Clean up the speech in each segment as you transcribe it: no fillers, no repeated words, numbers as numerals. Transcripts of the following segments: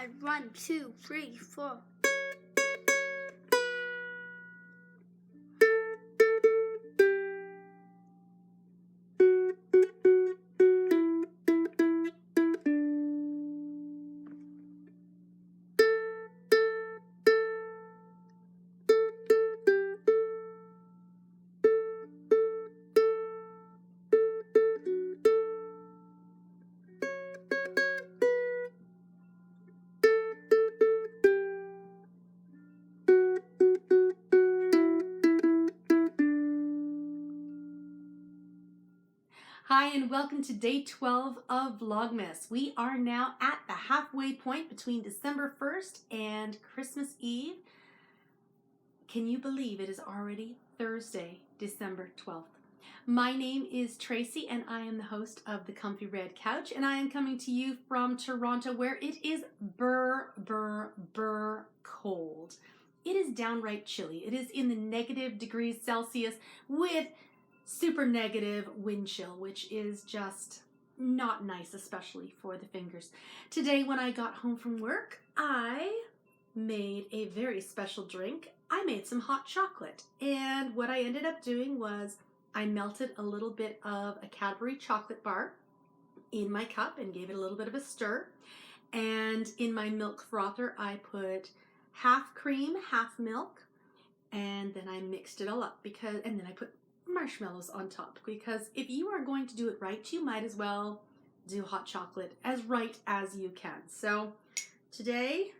I 1, 2, 3, 4. Hi, and welcome to day 12 of Vlogmas. We are now at the halfway point between December 1st and Christmas Eve. Can you believe it is already Thursday, December 12th? My name is Tracy, and I am the host of The Comfy Red Couch, and I am coming to you from Toronto, where it is cold. It is downright chilly. It is in the negative degrees Celsius with super negative wind chill, which is just not nice, especially for the fingers. Today, when I got home from work, I made a very special drink. I made some hot chocolate, and what I ended up doing was I melted a little bit of a Cadbury chocolate bar in my cup and gave it a little bit of a stir. And in my milk frother, I put half cream, half milk, and then I mixed it all up and then I put marshmallows on top, because if you are going to do it right, you might as well do hot chocolate as right as you can. So today,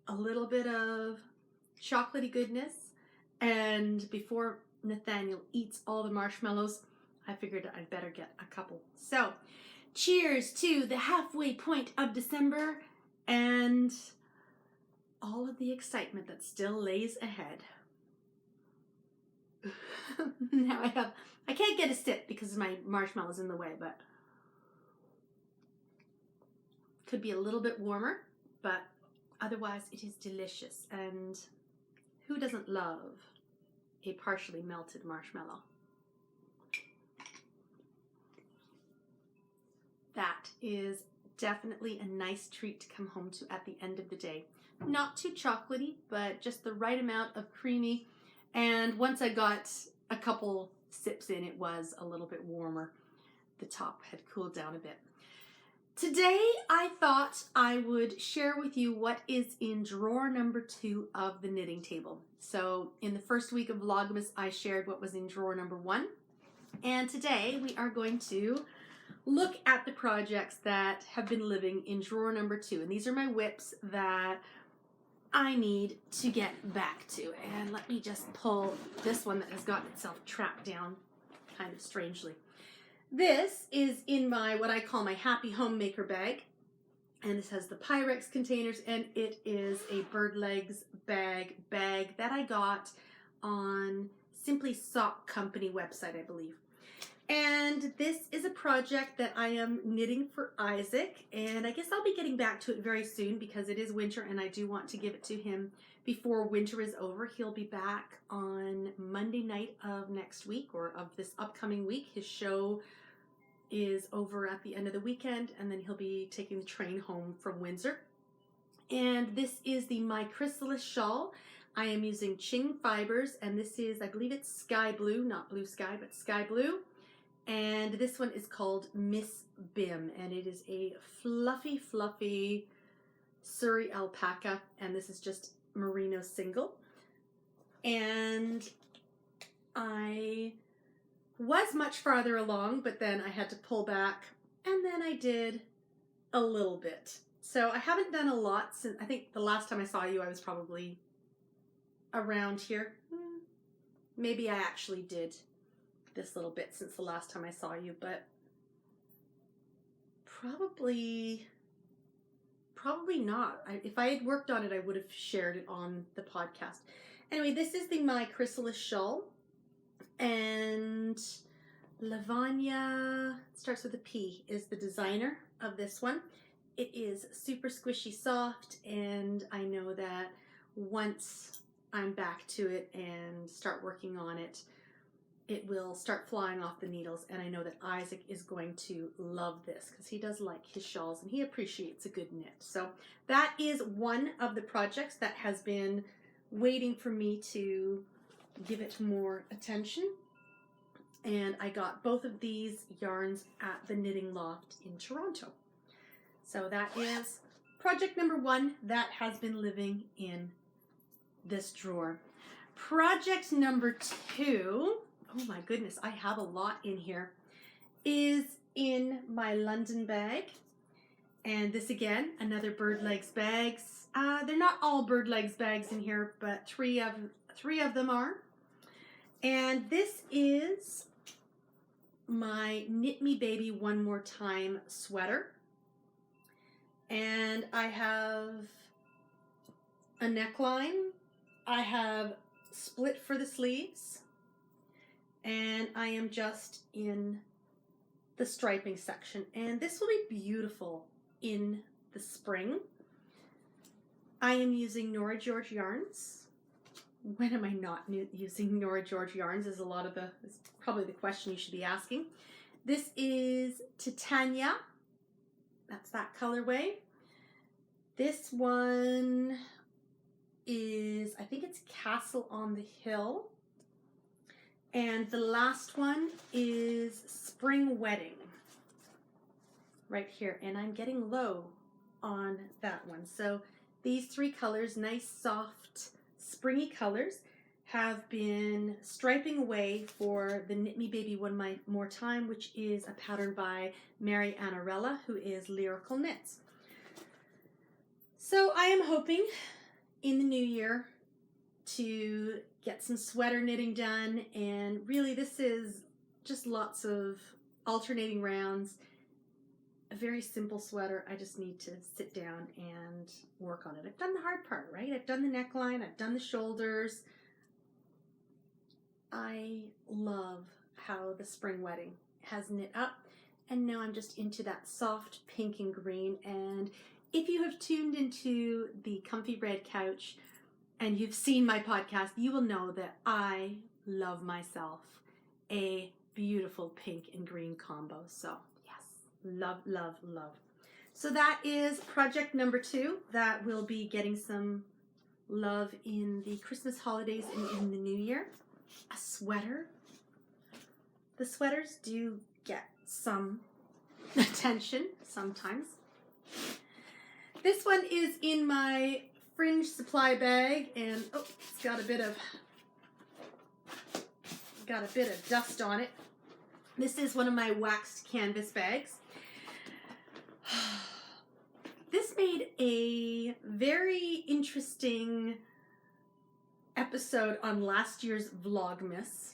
a little bit of chocolatey goodness, and before Nathaniel eats all the marshmallows, I figured I'd better get a couple. So cheers to the halfway point of December and all of the excitement that still lays ahead. Now I can't get a sip because my marshmallow's in the way, but could be a little bit warmer, but otherwise it is delicious. And who doesn't love a partially melted marshmallow? That is definitely a nice treat to come home to at the end of the day. Not too chocolatey, but just the right amount of creamy. And once I got a couple sips in, it was a little bit warmer. The top had cooled down a bit. Today, I thought I would share with you what is in drawer number 2 of the knitting table. So in the first week of Vlogmas, I shared what was in drawer number 1. And today, we are going to look at the projects that have been living in drawer number 2. And these are my whips that I need to get back to. And let me just pull this one that has gotten itself trapped down kind of strangely. This is in my, what I call my Happy Homemaker bag. And this has the Pyrex containers, and it is a bird legs bag that I got on Simply Sock Company website, I believe. And this is a project that I am knitting for Isaac, and I guess I'll be getting back to it very soon because it is winter and I do want to give it to him before winter is over. He'll be back on Monday night of next week, or of this upcoming week. His show is over at the end of the weekend, and then he'll be taking the train home from Windsor. And this is the My Chrysalis shawl. I am using Ching fibers, and this is, I believe it's sky blue, not blue sky, but sky blue. And this one is called Miss Bim, and it is a fluffy Surrey alpaca, and this is just merino single. And I was much farther along, but then I had to pull back, and then I did a little bit. So I haven't done a lot since, I think the last time I saw you, I was probably around here. Maybe I actually did this little bit since the last time I saw you, but probably not. If I had worked on it, I would have shared it on the podcast. Anyway, this is the My Chrysalis shawl, and Lavanya, starts with a P, is the designer of this one. It is super squishy soft, and I know that once I'm back to it and start working on it, it will start flying off the needles, and I know that Isaac is going to love this because he does like his shawls and he appreciates a good knit. So that is one of the projects that has been waiting for me to give it more attention. And I got both of these yarns at the Knitting Loft in Toronto. So that is project number one that has been living in this drawer. Project number two, oh my goodness, I have a lot in here, is in my London bag. And this again, another bird legs bags. They're not all bird legs bags in here, but three of them are. And this is my Knit Me Baby One More Time sweater. And I have a neckline. I have split for the sleeves. And I am just in the striping section. And this will be beautiful in the spring. I am using Nora George yarns. When am I not using Nora George yarns is probably the question you should be asking. This is Titania. That's that colorway. This one is, I think it's Castle on the Hill. And the last one is Spring Wedding. Right here. And I'm getting low on that one. So these three colors, nice, soft, springy colors, have been striping away for the Knit Me Baby One More Time, which is a pattern by Mary Annarella, who is Lyrical Knits. So I am hoping in the new year to get some sweater knitting done, and really this is just lots of alternating rounds. A very simple sweater. I just need to sit down and work on it. I've done the hard part, right? I've done the neckline, I've done the shoulders. I love how the Spring Wedding has knit up, and now I'm just into that soft pink and green. And if you have tuned into the Comfy Red Couch and you've seen my podcast, you will know that I love myself a beautiful pink and green combo. So love, love, love. So that is project number two that will be getting some love in the Christmas holidays and in the new year. A sweater. The sweaters do get some attention sometimes. This one is in my fringe supply bag, and oh, it's got a bit of dust on it. This is one of my waxed canvas bags. This made a very interesting episode on last year's Vlogmas.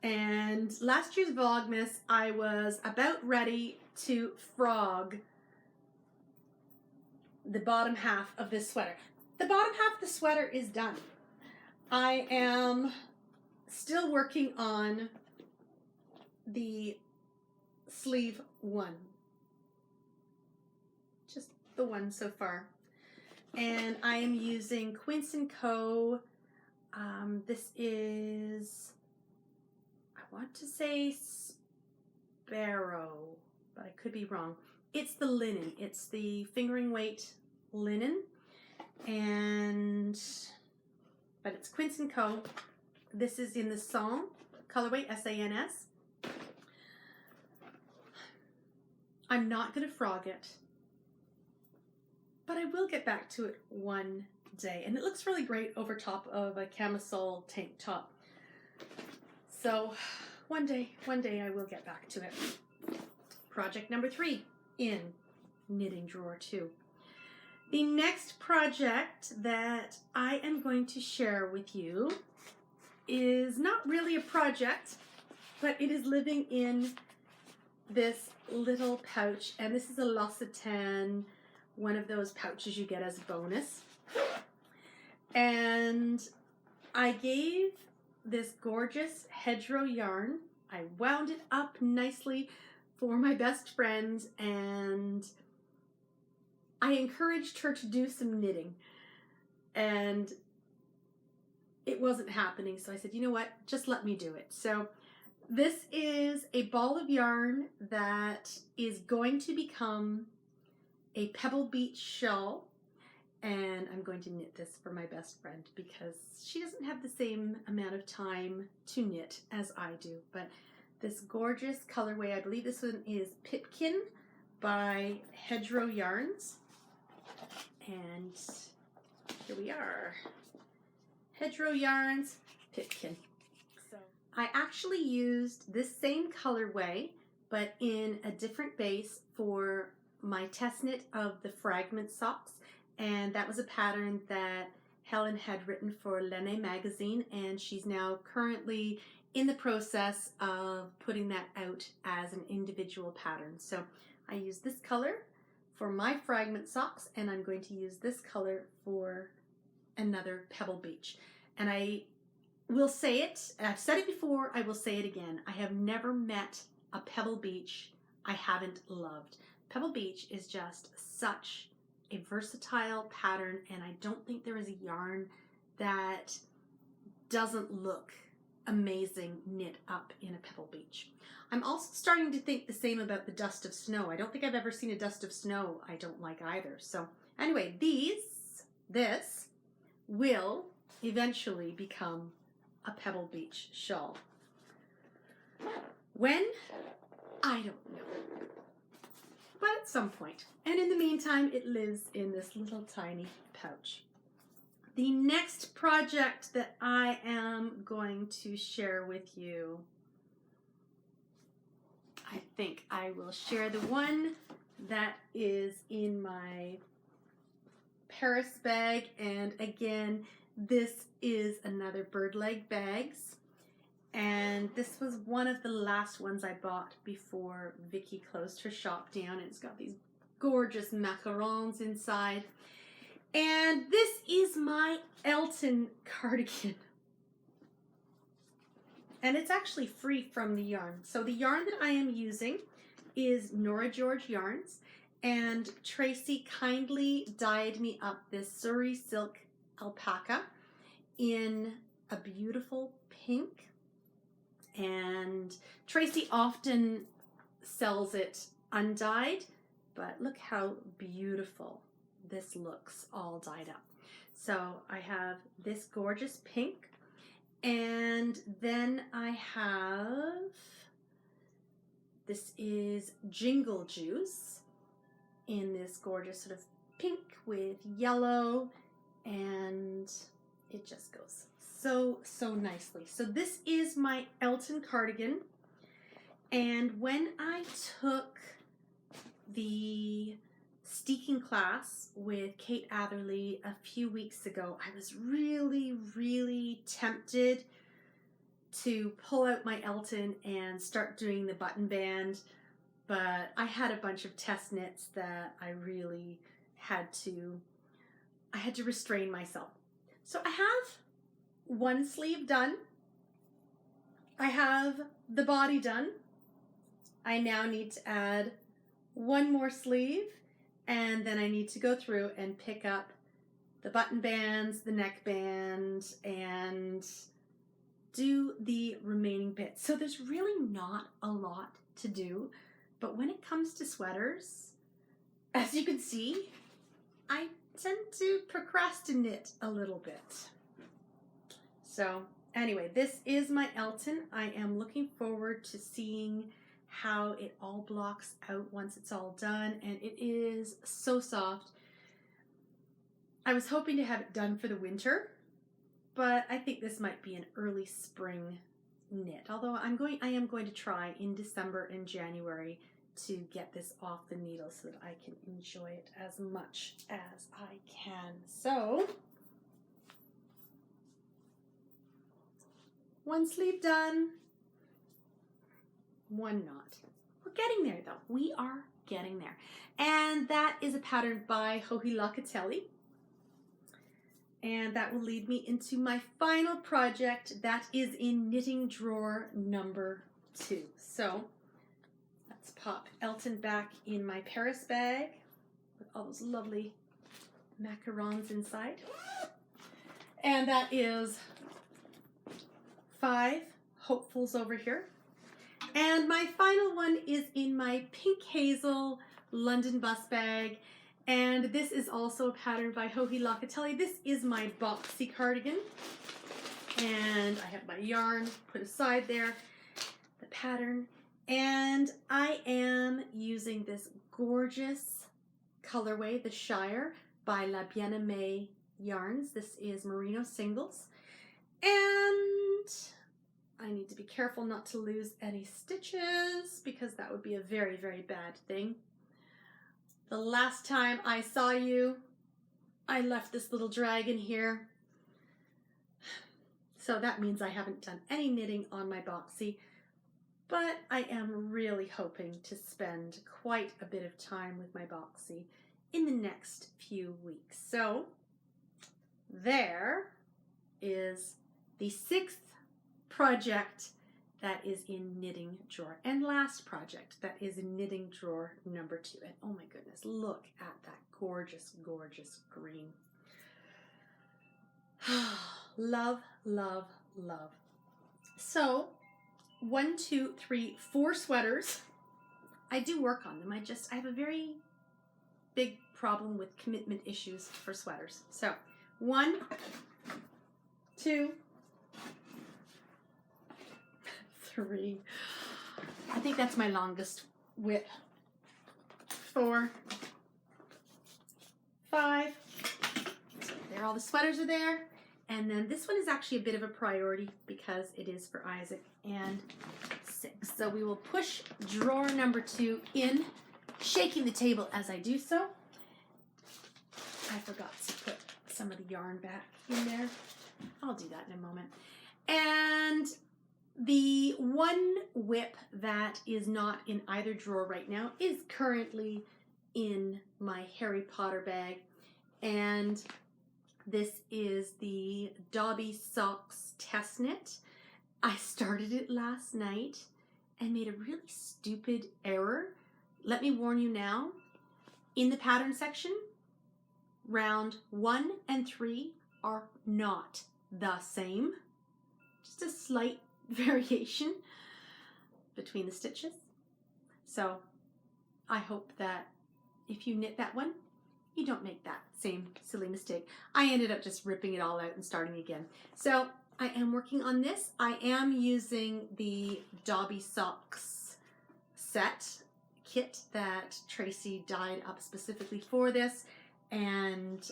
And last year's Vlogmas, I was about ready to frog the bottom half of this sweater. The bottom half of the sweater is done. I am still working on the sleeve one. Just the one so far. And I am using Quince & Co. This is, I want to say Sparrow, but I could be wrong. It's the linen. It's the fingering weight linen. But it's Quince & Co. This is in the Sans colorway, S-A-N-S. I'm not going to frog it, but I will get back to it one day. And it looks really great over top of a camisole tank top. So one day I will get back to it. Project number 3 in Knitting Drawer 2. The next project that I am going to share with you is not really a project, but it is living in this little pouch, and this is a L'Occitane, one of those pouches you get as a bonus. And I gave this gorgeous hedgerow yarn, I wound it up nicely for my best friend, and I encouraged her to do some knitting. And it wasn't happening. So I said, you know what, just let me do it. So this is a ball of yarn that is going to become a Pebble Beach shawl. And I'm going to knit this for my best friend because she doesn't have the same amount of time to knit as I do. But this gorgeous colorway, I believe this one is Pipkin by Hedgerow Yarns. And here we are. Hedgerow Yarns, Pipkin. So I actually used this same colorway, but in a different base for my test knit of the fragment socks. And that was a pattern that Helen had written for Lene magazine, and she's now currently in the process of putting that out as an individual pattern. So I use this color for my fragment socks, and I'm going to use this color for another Pebble Beach. And I will say it, I've said it before, I will say it again. I have never met a Pebble Beach I haven't loved. Pebble Beach is just such a versatile pattern, and I don't think there is a yarn that doesn't look amazing knit up in a Pebble Beach. I'm also starting to think the same about the Dust of Snow. I don't think I've ever seen a Dust of Snow I don't like either. So anyway, this will eventually become a Pebble Beach shawl. When? I don't know. But at some point. And in the meantime, it lives in this little tiny pouch. The next project that I am going to share with you, I think I will share the one that is in my Paris bag. And again, this is another bird leg bags. And this was one of the last ones I bought before Vicky closed her shop down. And it's got these gorgeous macarons inside. And this is my Elton cardigan. And it's actually free from the yarn. So the yarn that I am using is Nora George yarns. And Tracy kindly dyed me up this Surrey silk alpaca in a beautiful pink. And Tracy often sells it undyed, but look how beautiful this looks all dyed up. So I have this gorgeous pink, and then I have, this is Jingle Juice in this gorgeous sort of pink with yellow, and it just goes so nicely. So this is my Elton cardigan, and when I took the steeking class with Kate Atherley a few weeks ago, I was really tempted to pull out my Elton and start doing the button band, but I had a bunch of test knits that I really had to restrain myself. So I have one sleeve done. I have the body done. I now need to add one more sleeve, and then I need to go through and pick up the button bands, the neck band, and do the remaining bits. So there's really not a lot to do, but when it comes to sweaters, as you can see, I tend to procrastinate a little bit. So anyway, this is my Elton. I am looking forward to seeing how it all blocks out once it's all done, and it is so soft. I was hoping to have it done for the winter, but I think this might be an early spring knit. Although I am going to try in December and January to get this off the needle so that I can enjoy it as much as I can. So one sleeve done, one not. We're getting there though. We are getting there. And that is a pattern by Joji Locatelli. And that will lead me into my final project that is in knitting drawer number 2. So let's pop Elton back in my Paris bag with all those lovely macarons inside. And that is 5 hopefuls over here. And my final one is in my pink hazel London bust bag. And this is also a pattern by Joji Locatelli. This is my boxy cardigan. And I have my yarn put aside there, the pattern. And I am using this gorgeous colorway, the Shire by La Bien-Aimée Yarns. This is merino singles. And I need to be careful not to lose any stitches because that would be a very, very bad thing. The last time I saw you, I left this little dragon here. So that means I haven't done any knitting on my boxy, but I am really hoping to spend quite a bit of time with my boxy in the next few weeks. So there is the 6th project that is in knitting drawer, and last project that is in knitting drawer number 2. And oh my goodness, look at that gorgeous, gorgeous green. Love, love, love. So 1, 2, 3, 4 sweaters. I do work on them. I have a very big problem with commitment issues for sweaters. So 1, 2, 3. I think that's my longest width. 4, 5. So there, all the sweaters are there. And then this one is actually a bit of a priority because it is for Isaac, and 6. So we will push drawer number 2 in, shaking the table as I do so. I forgot to put some of the yarn back in there. I'll do that in a moment. And the one whip that is not in either drawer right now is currently in my Harry Potter bag. And this is the Dobby Socks Test Knit. I started it last night and made a really stupid error. Let me warn you now, in the pattern section, round 1 and 3 are not the same. Just a slight variation between the stitches. So I hope that if you knit that one, you don't make that same silly mistake. I ended up just ripping it all out and starting again. So I am working on this. I am using the Dobby Socks set kit that Tracy dyed up specifically for this, and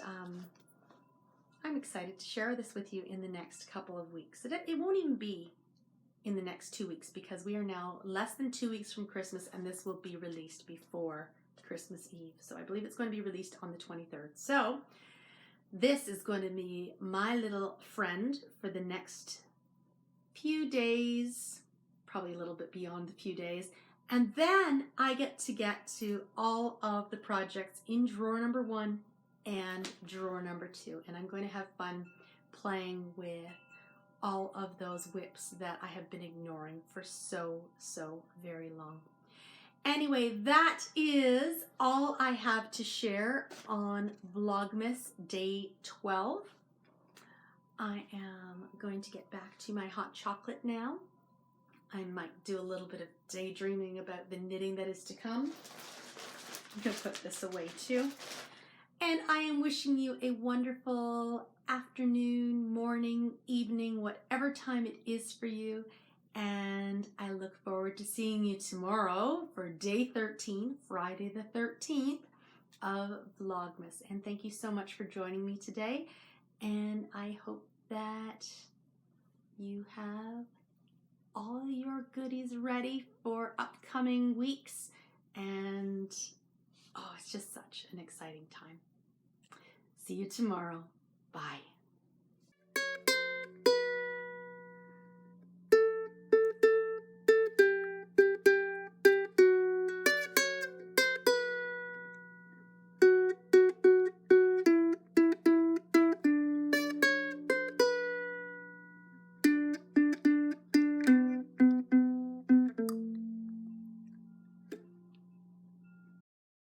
I'm excited to share this with you in the next couple of weeks. It won't even be in the next 2 weeks because we are now less than 2 weeks from Christmas, and this will be released before Christmas Eve. So I believe it's going to be released on the 23rd. So this is going to be my little friend for the next few days, probably a little bit beyond the few days. And then I get to all of the projects in drawer number 1 and drawer number 2. And I'm going to have fun playing with all of those whips that I have been ignoring for so very long. Anyway, that is all I have to share on Vlogmas Day 12. I am going to get back to my hot chocolate now. I might do a little bit of daydreaming about the knitting that is to come. I'm going to put this away too. And I am wishing you a wonderful afternoon, morning, evening, whatever time it is for you. And I look forward to seeing you tomorrow for day 13, Friday the 13th of Vlogmas. And thank you so much for joining me today. And I hope that you have all your goodies ready for upcoming weeks. And oh, it's just such an exciting time. See you tomorrow. Bye.